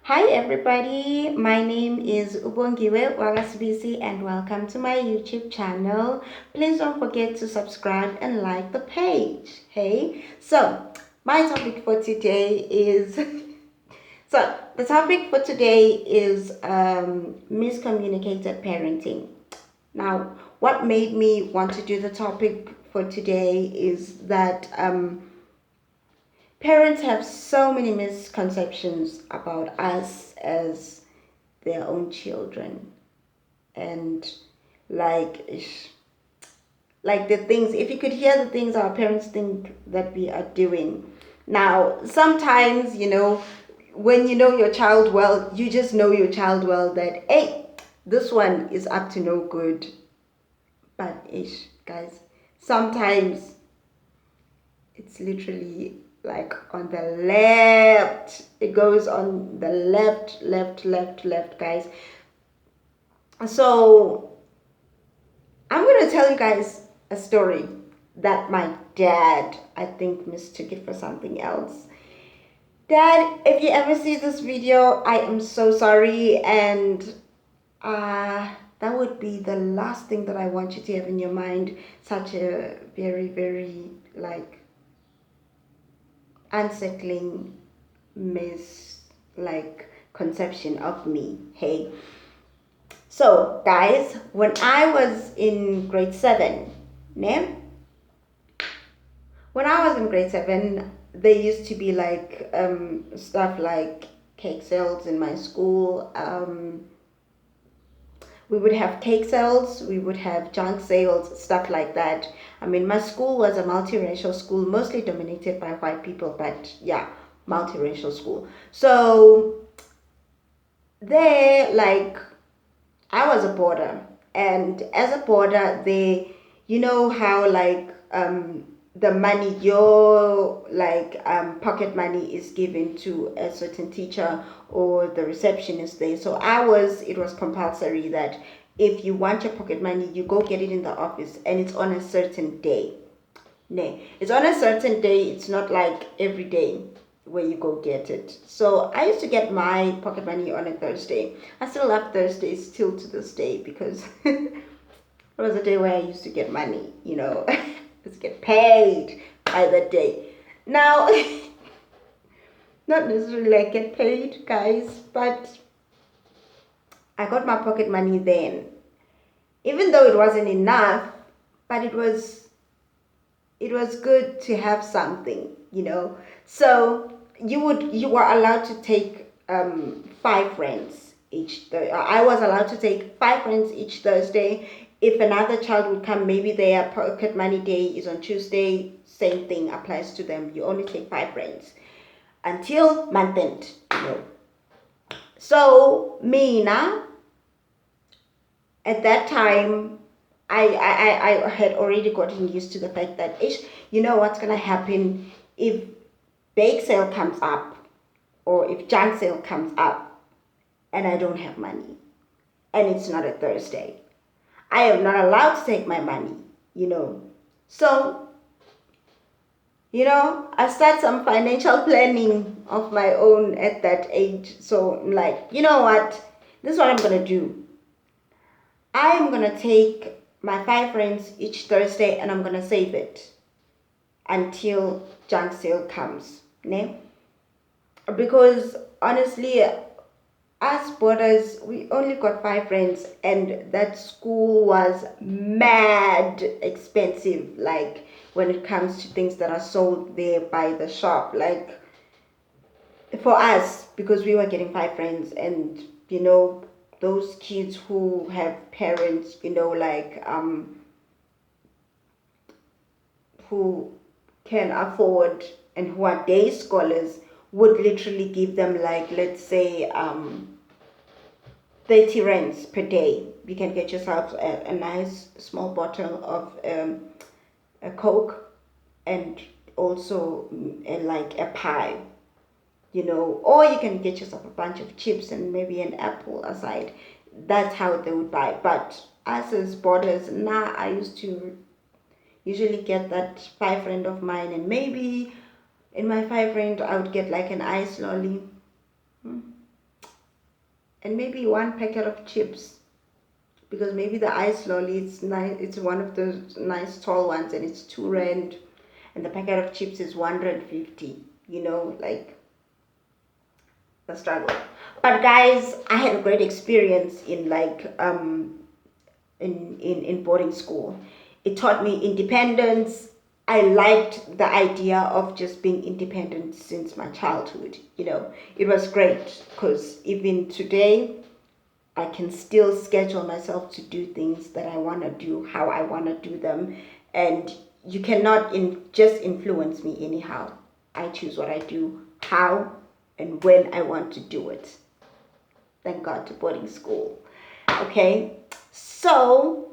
Hi everybody, my name is Ubongiwe Wagasibisi and welcome to my YouTube channel. Please don't forget to subscribe and like the page. Hey, so my topic for today is the topic for today is miscommunicated parenting. Now, what made me want to do the topic for today is that parents have so many misconceptions about us as their own children, and like like the things, if you could hear the things our parents think that we are doing. Now sometimes, when you know your child well, you just know your child well, that hey, this one is up to no good. But ish, guys, sometimes it's literally like on the left. It goes on the left, guys. So I'm gonna tell you guys a story that my dad, I think, mistook it for something else. Dad, if you ever see this video, I am so sorry, and that would be the last thing that I want you to have in your mind. Such a very like unsettling mis like conception of me. Hey, so guys, when I was in grade 7, ne? When I was in grade 7, there used to be like stuff like cake sales in my school. We would have cake sales, we would have junk sales, stuff like that. I mean, my school was a multiracial school, mostly dominated by white people, but yeah, multiracial school. So there, like, I was a boarder, and as a boarder, they, you know how like the money, your like pocket money is given to a certain teacher or the receptionist there. So it was compulsory that if you want your pocket money, you go get it in the office, and it's on a certain day. Nay, it's on a certain day. It's not like every day where you go get it. So I used to get my pocket money on a Thursday. I still love Thursdays still to this day because it was a day where I used to get money, just get paid by the day. Now, not necessarily like get paid, guys, but I got my pocket money then. Even though it wasn't enough, but it was good to have something. So you were allowed to take 5 friends each I was allowed to take 5 friends each Thursday. If another child would come, maybe their pocket money day is on Tuesday, same thing applies to them. You only take 5 friends until month end. So me now, at that time, I had already gotten used to the fact that you know what's gonna happen if bake sale comes up, or if junk sale comes up, and I don't have money, and it's not a Thursday. I am not allowed to take my money. So, I start some financial planning of my own at that age. So I'm like, you know what? This is what I'm gonna do. I'm gonna take my 5 friends each Thursday, and I'm gonna save it until junk sale comes. Ne? Because honestly, us boarders, we only got 5 friends, and that school was mad expensive. Like when it comes to things that are sold there by the shop, like for us, because we were getting 5 friends, and those kids who have parents, like who can afford and who are day scholars, would literally give them, like, let's say 30 rands per day. You can get yourself a nice small bottle of a Coke, and also like a pie, or you can get yourself a bunch of chips and maybe an apple aside. That's how they would buy. But us as boarders, nah, I used to usually get that 5 friend of mine, and maybe in my 5 friend I would get like an ice lolly. Hmm. and maybe one packet of chips, because maybe the ice lolly, it's nice, it's one of those nice tall ones, and it's 2 rand, and the packet of chips is 150. Like the struggle. But guys, I had a great experience in like in boarding school. It taught me independence. I liked the idea of just being independent since my childhood. It was great because even today I can still schedule myself to do things that I want to do, how I want to do them, and you cannot just influence me anyhow. I choose what I do, how and when I want to do it. Thank God to boarding school. Okay, so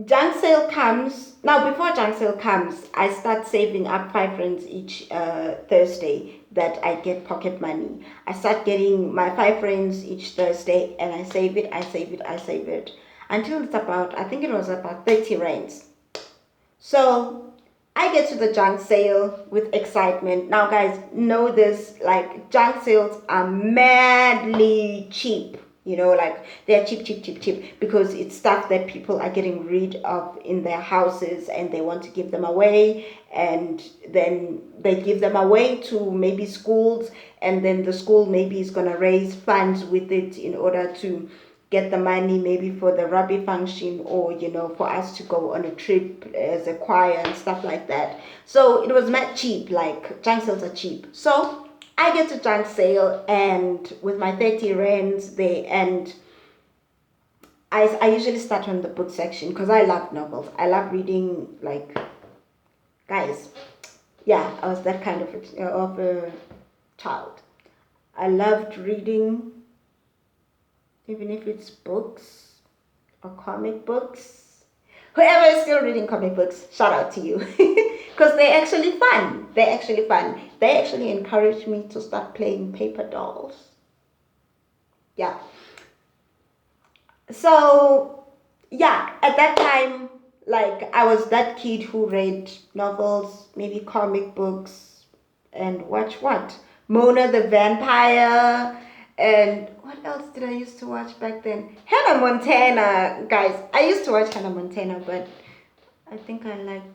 junk sale comes. Now, before junk sale comes, I start saving up 5 rands each Thursday that I get pocket money. I start getting my 5 rands each Thursday, and I save it, I save it, I save it until it's about, I think it was about 30 rands. So I get to the junk sale with excitement. Now, guys, know this, like, junk sales are madly cheap. Like, they're cheap, cheap, cheap, cheap, because it's stuff that people are getting rid of in their houses and they want to give them away, and then they give them away to maybe schools, and then the school maybe is going to raise funds with it in order to get the money maybe for the rugby function, or for us to go on a trip as a choir and stuff like that. So it was not cheap. Like, junk sales are cheap. So I get to junk sale, and with my 30 rands there, and I usually start on the book section because I love novels. I love reading. Like, guys, yeah, I was that kind of a child. I loved reading, even if it's books or comic books. Whoever is still reading comic books, shout out to you. Because they're actually fun. They're actually fun. They actually encouraged me to start playing paper dolls. Yeah. So, yeah, at that time, like, I was that kid who read novels, maybe comic books, and watch what? Mona the Vampire, and what else did I used to watch back then? Hannah Montana, guys. I used to watch Hannah Montana, but I think I liked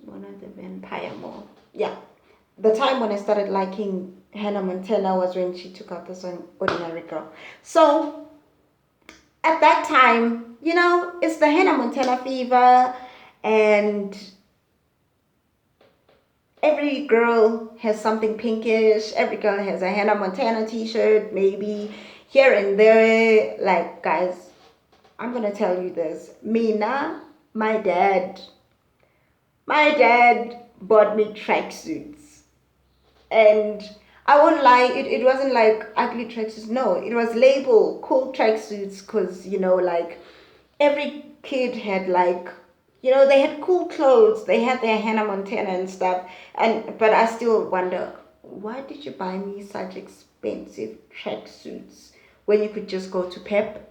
Mona the Vampire more. Yeah. The time when I started liking Hannah Montana was when she took out the song Ordinary Girl. So, at that time, it's the Hannah Montana fever, and every girl has something pinkish. Every girl has a Hannah Montana t-shirt, maybe here and there. Like, guys, I'm gonna tell you this. Mina, my dad bought me tracksuits, and I won't lie, it wasn't like ugly tracksuits. No, it was labeled cool tracksuits, because like, every kid had, like, they had cool clothes, they had their Hannah Montana and stuff, but I still wonder, why did you buy me such expensive tracksuits when you could just go to Pep,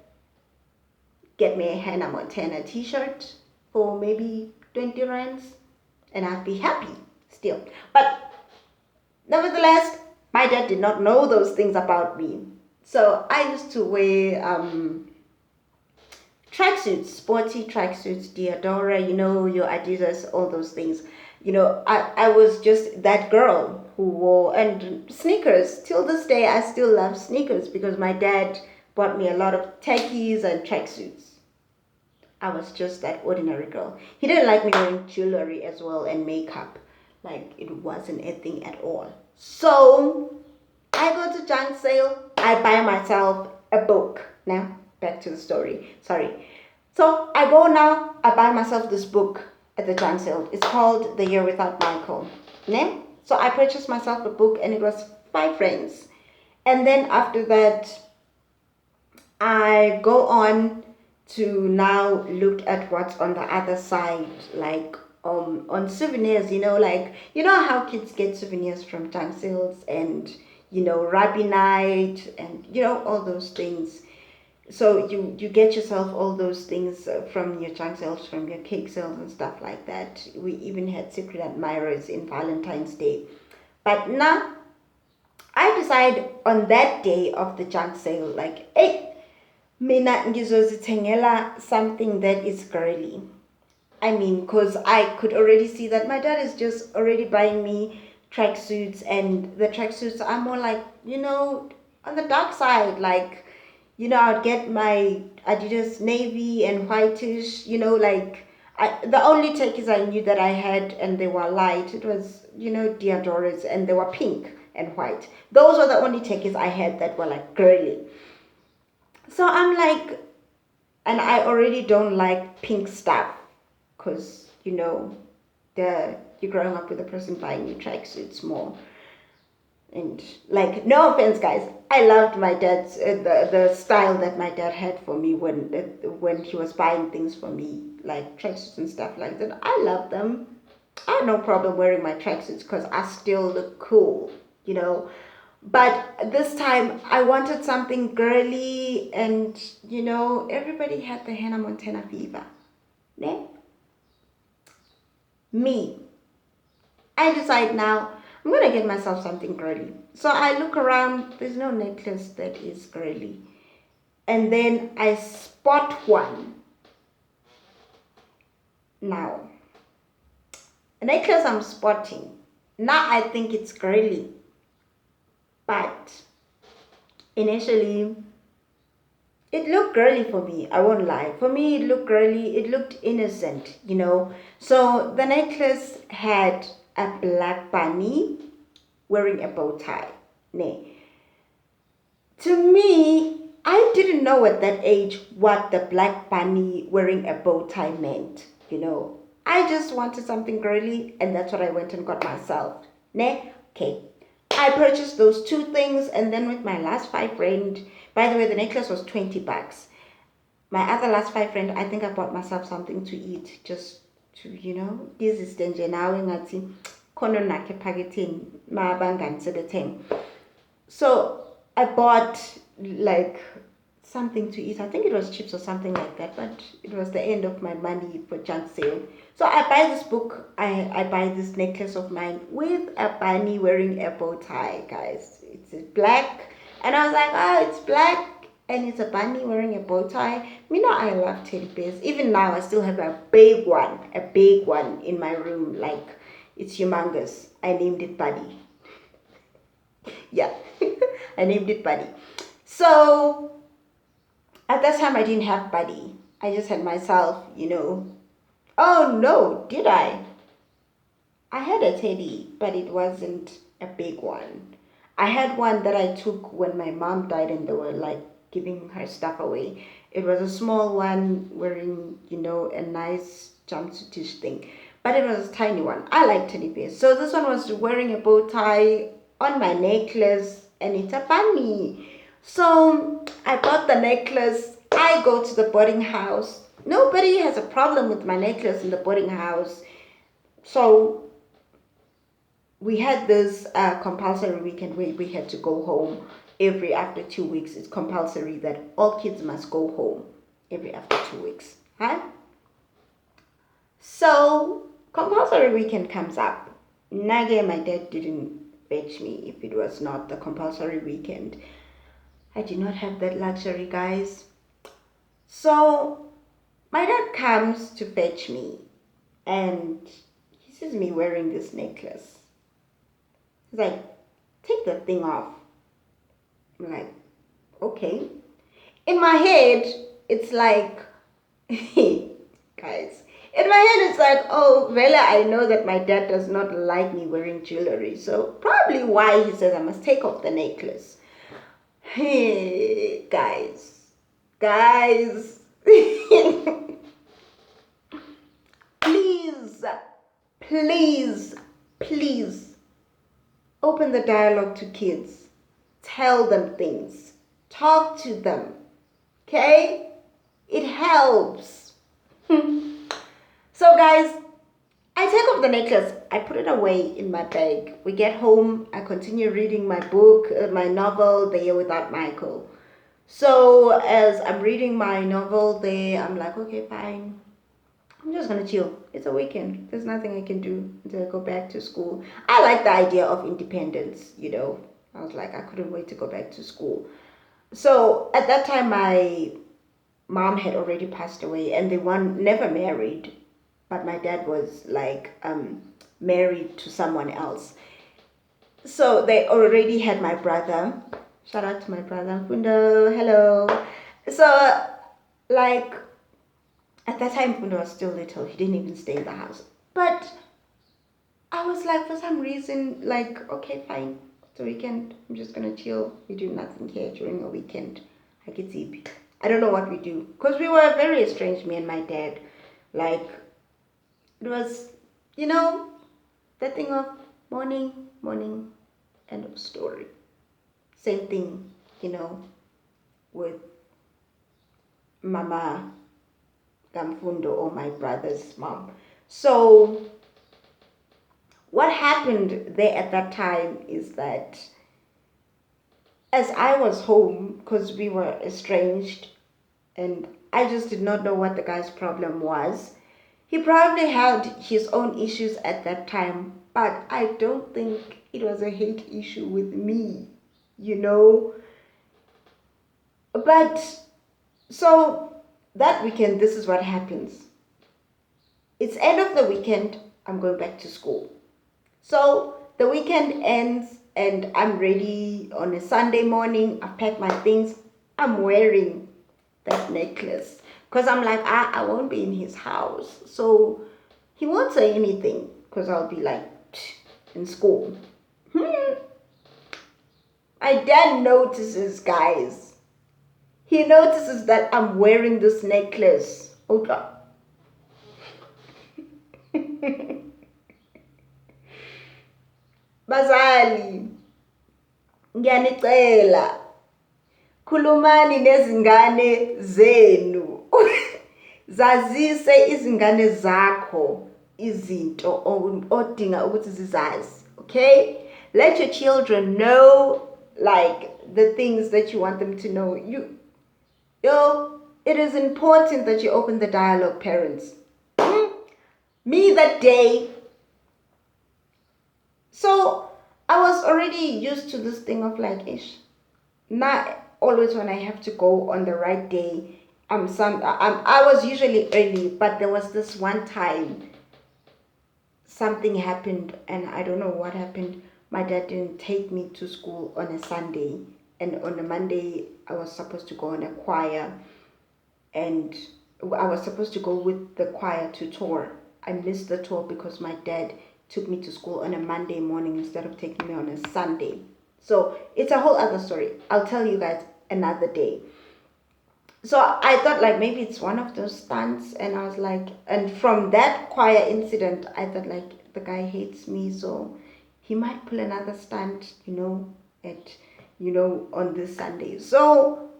get me a Hannah Montana t-shirt for maybe 20 rands, and I'd be happy still. But nevertheless, my dad did not know those things about me. So I used to wear tracksuits, sporty tracksuits, Diadora, your Adidas, all those things. I was just that girl who wore, and sneakers. Till this day, I still love sneakers because my dad bought me a lot of techies and tracksuits. I was just that ordinary girl. He didn't like me wearing jewelry as well and makeup. Like, it wasn't a thing at all. So I go to junk sale. I buy myself a book. Now, back to the story. Sorry. So I go now. I buy myself this book at the junk sale. It's called The Year Without Michael. Ne? So I purchased myself a book, and it was 5 rands. And then after that, I go on to now look at what's on the other side, like on souvenirs, like, how kids get souvenirs from junk sales, and rugby night, and all those things. So you get yourself all those things from your junk sales, from your cake sales and stuff like that. We even had secret admirers in Valentine's Day. But now I decide on that day of the junk sale, like, hey, mina ngizozithengela something that is girly. I mean, because I could already see that my dad is just already buying me tracksuits, and the tracksuits are more like, on the dark side. Like, I'd get my Adidas navy and whitish, the only takes I knew that I had, and they were light, it was, Diadoras, and they were pink and white. Those were the only takes I had that were like girly. So I'm like, and I already don't like pink stuff because you're growing up with a person buying you tracksuits more. And like, no offense, guys, I loved my dad's the style that my dad had for me when he was buying things for me, like tracksuits and stuff like that. I love them. I have no problem wearing my tracksuits because I still look cool, you know. But this time I wanted something girly, and everybody had the Hannah Montana fever. Ne? Me, I decide now I'm gonna get myself something girly. So I look around, there's no necklace that is girly. And then I spot one. Now, a necklace I'm spotting. Now I think it's girly. But initially, it looked girly for me. I won't lie. For me, it looked girly. It looked innocent. So the necklace had a black bunny wearing a bow tie. Nay. To me, I didn't know at that age what the black bunny wearing a bow tie meant. I just wanted something girly, and that's what I went and got myself. Ne? Okay. I purchased those two things, and then with my last five friend, by the way, the necklace was $20. My other last five friend, I think I bought myself something to eat, just to, this is danger now, ngathi khona nakhe phaketheni mabangani sebetheng. So I bought like something to eat. I think it was chips or something like that, but it was the end of my money for junk sale. So I buy this book, I buy this necklace of mine with a bunny wearing a bow tie, guys. It's black. And I was like, oh, it's black and it's a bunny wearing a bow tie. I love teddy bears. Even now, I still have a big one in my room. Like, it's humongous. I named it Buddy. Yeah, I named it Buddy. So at that time, I didn't have Buddy. I just had myself. Oh no, did I? I had a teddy, but it wasn't a big one. I had one that I took when my mom died, and they were like giving her stuff away. It was a small one wearing, a nice jumpsuitish thing. But it was a tiny one. I like teddy bears. So this one was wearing a bow tie on my necklace, and it's a bunny. So I bought the necklace. I go to the boarding house. Nobody has a problem with my necklace in the boarding house. So we had this compulsory weekend where we had to go home every after 2 weeks. It's compulsory that all kids must go home every after 2 weeks. Huh? So compulsory weekend comes up. Nage, my dad didn't fetch me if it was not the compulsory weekend. I did not have that luxury, guys. So my dad comes to fetch me, and he sees me wearing this necklace. He's like, take the thing off. I'm like, okay. In my head, it's like, guys, in my head, it's like, oh, Vela, I know that my dad does not like me wearing jewelry. So probably why he says I must take off the necklace. Hey, guys. Please, please, please open the dialogue to kids. Tell them things. Talk to them. Okay? It helps. So, guys, I take off the necklace. I put it away in my bag. We get home. I continue reading my book, my novel, The Year Without Michael. So, as I'm reading my novel there, I'm like, okay, fine. I'm just gonna chill. It's a weekend. There's nothing I can do until I go back to school. I like the idea of independence. I was like, I couldn't wait to go back to school. So at that time, my mom had already passed away, and they were never married, but my dad was like married to someone else. So they already had my brother. Shout out to my brother, Fundo. Hello. So, like, at that time, Fundo was still little. He didn't even stay in the house. But I was like, for some reason, like, okay, fine. It's a weekend. I'm just gonna chill. We do nothing here during a weekend. I get sleepy. I don't know what we do. Because we were very estranged, me and my dad. Like, it was, you know, that thing of morning, end of story. Same thing, with Mama Gamfundo or my brother's mom. So what happened there at that time is that as I was home, because we were estranged, and I just did not know what the guy's problem was. He probably had his own issues at that time, but I don't think it was a hate issue with me, you know. But so that weekend, this is what happens. It's end of the weekend, I'm going back to school. So the weekend ends and I'm ready on a Sunday morning. I pack my things. I'm wearing that necklace because I'm like, I won't be in his house. So he won't say anything because I'll be like in school. My dad notices, guys. He notices that I'm wearing this necklace. Okay. Bazali, ngiyanicela, khulumani nezingane zenu. Zazise izingane zakho izinto odinga ukuthi zizazi, okay? Let your children know, like, the things that you want them to know. It is important that you open the dialogue, parents. Me that day, so I was already used to this thing of like, not always when I have to go on the right day. I was usually early, but there was this one time something happened, and I don't know what happened. My dad didn't take me to school on a Sunday, and on a Monday I was supposed to go on a choir, and I was supposed to go with the choir to tour. I missed the tour because my dad took me to school on a Monday morning instead of taking me on a Sunday. So it's a whole other story. I'll tell you guys another day. So I thought like maybe it's one of those stunts, and I was like, and from that choir incident, I thought like the guy hates me, so he might pull another stunt, on this Sunday. So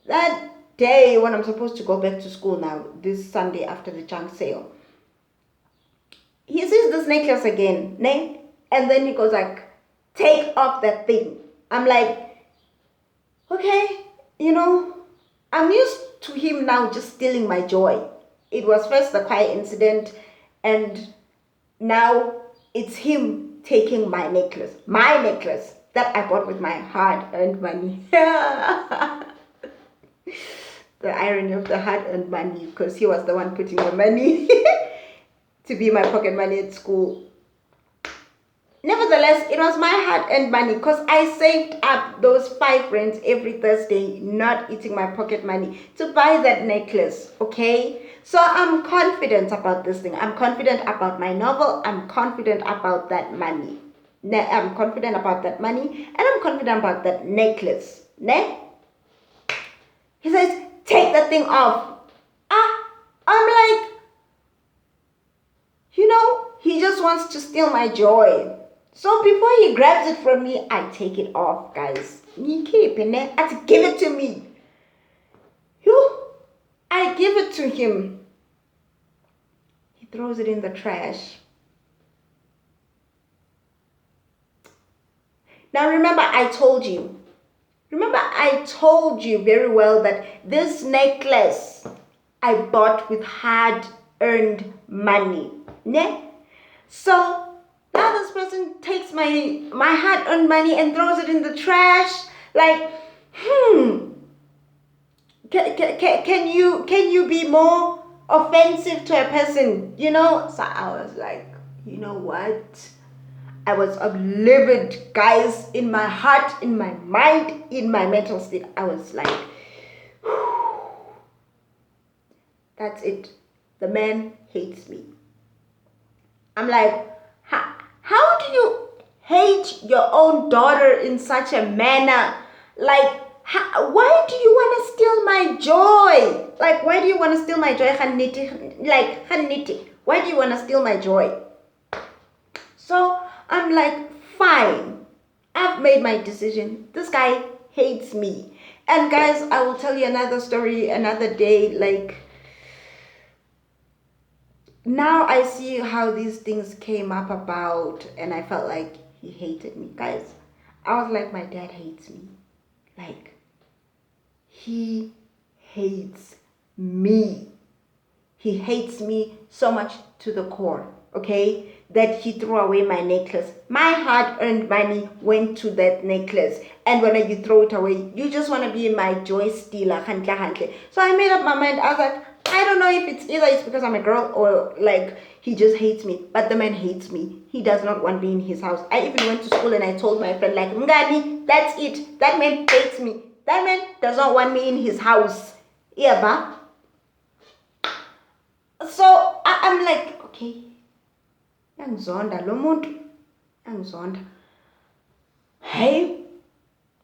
that day when I'm supposed to go back to school now, this Sunday after the junk sale, he sees this necklace again, ne? And then he goes like, take off that thing. I'm like, okay, I'm used to him now just stealing my joy. It was first the choir incident, and now it's him taking my necklace that I bought with my hard-earned money. The irony of the hard-earned money, because he was the one putting the money to be my pocket money at school. Nevertheless, it was my hard-earned money because I saved up those 5 rands every Thursday, not eating my pocket money, to buy that necklace, okay? So I'm confident about this thing. I'm confident about my novel. I'm confident about that money. I'm confident about that money, and I'm confident about that necklace. Ne? He says, take that thing off. I'm like, he just wants to steal my joy. So before he grabs it from me, I take it off, guys. I have to give it to me. I give it to him. He throws it in the trash. Now remember, I told you very well that this necklace I bought with hard-earned money. Ne? So Now this person takes my hard-earned money and throws it in the trash. Like, can you be more offensive to a person? So I was like, you know what? I was livid, guys, in my heart, in my mind, in my mental state. I was like, that's it. The man hates me. I'm like, how do you hate your own daughter in such a manner? Like, why do you want to steal my joy? Like, why do you want to steal my joy, Haniti? Like, Haniti, why do you want to steal my joy? So I'm like, fine. I've made my decision. This guy hates me. And guys, I will tell you another story another day. Like, now I see how these things came up about, and I felt like he hated me. Guys, I was like, my dad hates me. Like, he hates me. He hates me so much to the core, okay? That he threw away my necklace. My hard-earned money went to that necklace. And when you throw it away, you just want to be my joy stealer. So I made up my mind. I was like, I don't know if it's either it's because I'm a girl or like he just hates me. But the man hates me. He does not want me in his house. I even went to school and I told my friend, like, Mngani, that's it. That man hates me. That man does not want me in his house. Ever. So I'm like, okay, angizonda lo muntu, angizonda. Hey,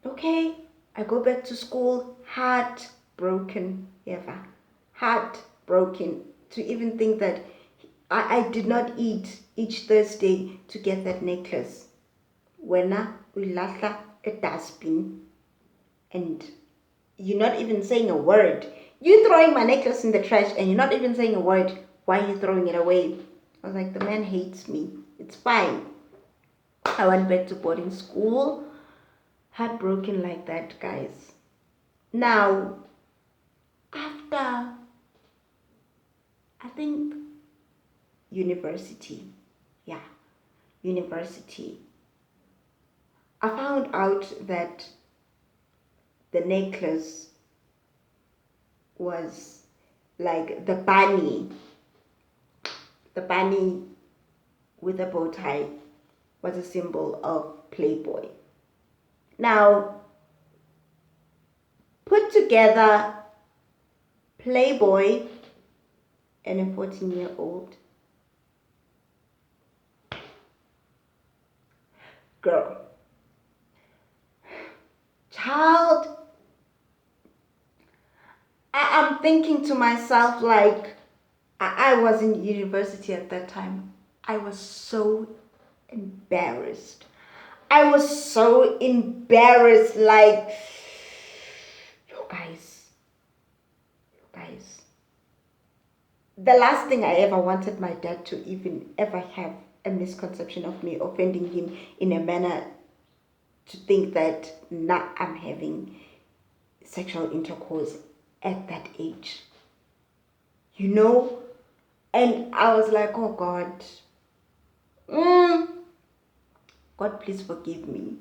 okay, I go back to school, heartbroken, Eva, heartbroken to even think that I did not eat each Thursday to get that necklace. Wena ulahla a dustbin, and you're not even saying a word. You throwing my necklace in the trash and you're not even saying a word. Why are you throwing it away? I was like, the man hates me. It's fine. I went back to boarding school. Heartbroken like that, guys. Now, after, I think, university. Yeah, university. I found out that the necklace was like the bunny with a bow tie was a symbol of Playboy. Now, put together Playboy and a 14-year-old girl. Child, I'm thinking to myself, like, I was in university at that time. I was so embarrassed. I was so embarrassed, like, you guys, the last thing I ever wanted my dad to even ever have a misconception of me, offending him in a manner to think that now I'm having sexual intercourse at that age. And I was like, oh God, God, please forgive me.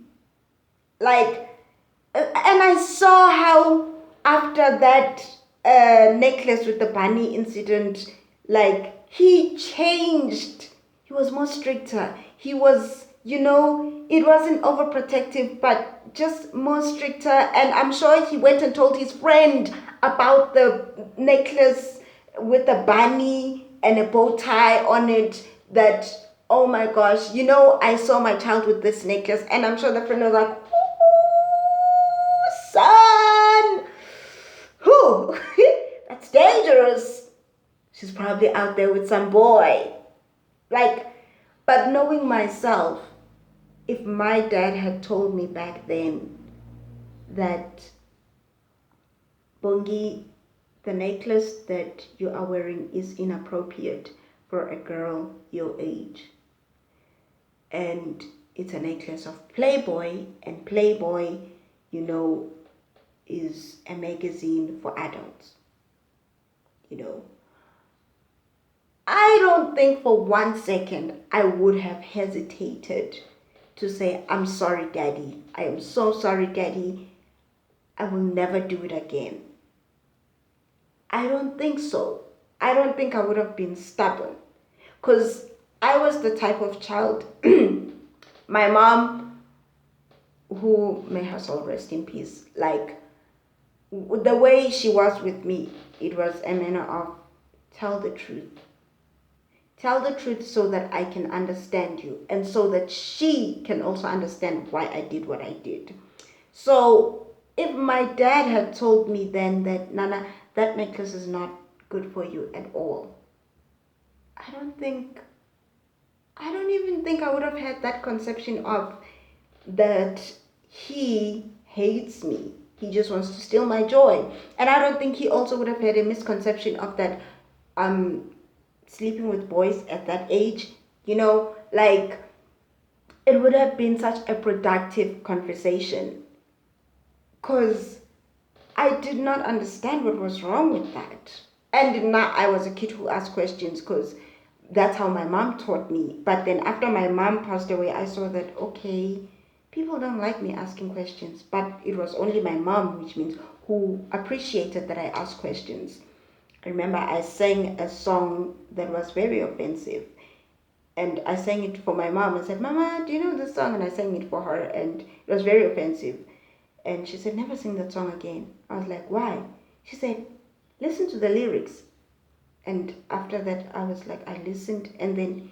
Like, and I saw how after that necklace with the bunny incident, like, he changed. He was more stricter. He was, it wasn't overprotective, but just more stricter. And I'm sure he went and told his friend about the necklace with the bunny and a bow tie on it, that, oh my gosh, I saw my child with this necklace. And I'm sure the friend was like, son, who? That's dangerous. She's probably out there with some boy. Like, but knowing myself, if my dad had told me back then that, Bongi, the necklace that you are wearing is inappropriate for a girl your age, and it's a necklace of Playboy, and Playboy, is a magazine for adults, I don't think for 1 second I would have hesitated to say, I'm sorry, Daddy. I am so sorry, Daddy. I will never do it again. I don't think so. I don't think I would have been stubborn. Because I was the type of child, my mom, who may her soul rest in peace, like the way she was with me, it was a manner of tell the truth. Tell the truth so that I can understand you and so that she can also understand why I did what I did. So if my dad had told me then that, Nana, that necklace is not good for you at all, I don't think, I don't even think I would have had that conception of that he hates me. He just wants to steal my joy. And I don't think he also would have had a misconception of that sleeping with boys at that age, like it would have been such a productive conversation because I did not understand what was wrong with that. And now I was a kid who asked questions because that's how my mom taught me. But then after my mom passed away, I saw that, okay, people don't like me asking questions. But it was only my mom, which means who appreciated that I asked questions. I remember I sang a song that was very offensive. And I sang it for my mom. I said, Mama, do you know this song? And I sang it for her, and it was very offensive. And she said, never sing that song again. I was like, why? She said, listen to the lyrics. And after that, I was like, I listened. And then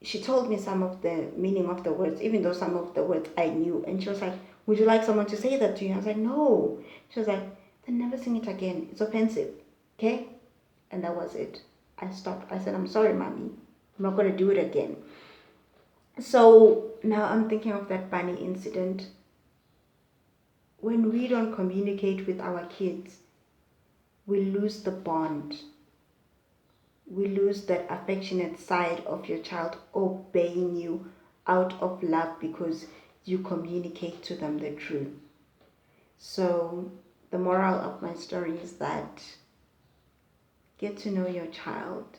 she told me some of the meaning of the words, even though some of the words I knew. And she was like, would you like someone to say that to you? I was like, no. She was like, then never sing it again. It's offensive. Okay? And that was it. I stopped. I said, I'm sorry, Mommy. I'm not going to do it again. So now I'm thinking of that bunny incident. When we don't communicate with our kids, we lose the bond. We lose that affectionate side of your child obeying you out of love because you communicate to them the truth. So the moral of my story is that get to know your child.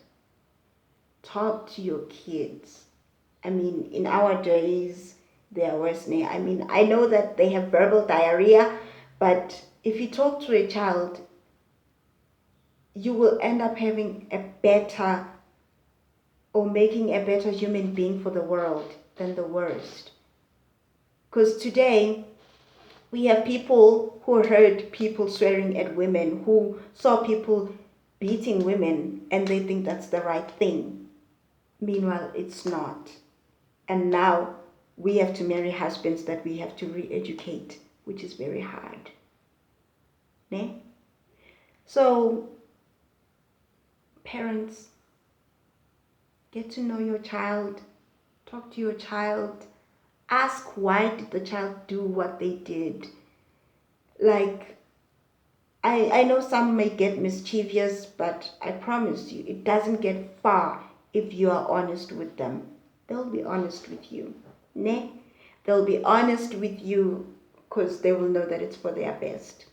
Talk to your kids. I mean, in our days, they are worse now. I mean, I know that they have verbal diarrhea, but if you talk to a child, you will end up having a better or making a better human being for the world than the worst. Because today, we have people who heard people swearing at women, who saw people beating women, and they think that's the right thing. Meanwhile, it's not. And now we have to marry husbands that we have to re-educate, which is very hard. Ne? So, parents, get to know your child, talk to your child, ask why did the child do what they did. Like, I know some may get mischievous, but I promise you, it doesn't get far if you are honest with them. They'll be honest with you. Ne? They'll be honest with you because they will know that it's for their best.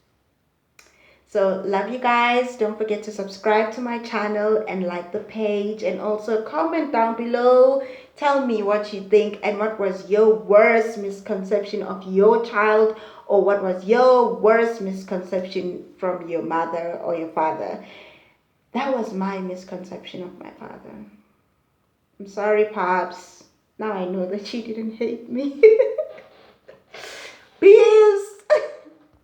So love you guys. Don't forget to subscribe to my channel and like the page, and also comment down below. Tell me what you think and what was your worst misconception of your child, or what was your worst misconception from your mother or your father. That was my misconception of my father. I'm sorry, Pops. Now I know that you didn't hate me. Peace.